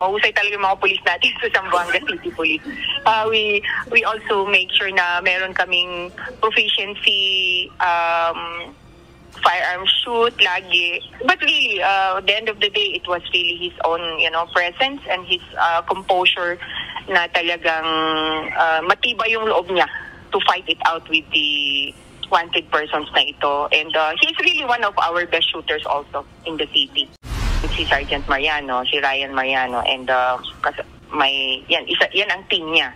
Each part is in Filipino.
Mahusay talaga yung mga pulis natin sa Zamboanga City Police. We also make sure na meron kaming proficiency firearm shoot lagi. But really, at the end of the day, it was really his own, presence and his composure na talagang matibay yung loob niya to fight it out with the wanted persons na ito. And he's really one of our best shooters also in the city. Si Sergeant Mariano, si Ryan Mariano, and yan ang team niya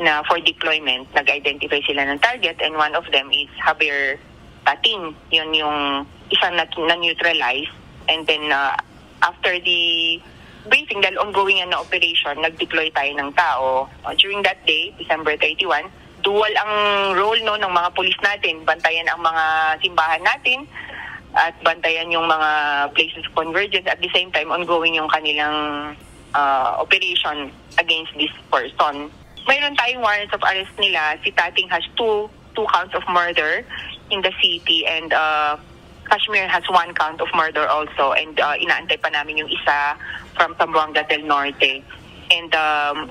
na for deployment. Nag-identify sila ng target and one of them is Javier Tating. Yun yung isang na-neutralize. And then after the briefing, dahil ongoing na operation, nag-deploy tayo ng tao. During that day, December 31, dual ang role ng mga pulis natin. Bantayan ang mga simbahan natin at bantayan yung mga places of convergence. At the same time, ongoing yung kanilang operation against this person. Mayroon tayong warrants of arrest nila. Si Tating has two counts of murder in the city and Kashmir has 1 count of murder also. And inaantay pa namin yung isa from Zamboanga del Norte. And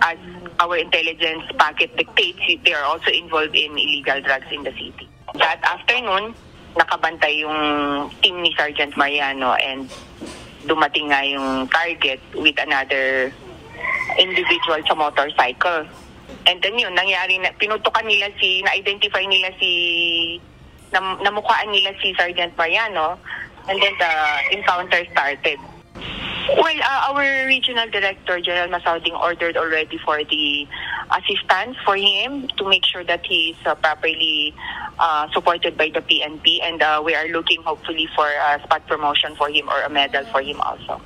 as our intelligence packet dictates, they are also involved in illegal drugs in the city. That afternoon, nakabantay yung team ni Sergeant Mariano and dumating nga yung target with another individual sa motorcycle. And then yun, nangyari na, pinutukan nila na-identify nila namukhaan nila si Sergeant Mariano and then the encounter started. Well, our regional director, General Masauding, ordered already for the assistance for him to make sure that he is properly supported by the PNP, and we are looking hopefully for a spot promotion for him or a medal for him also.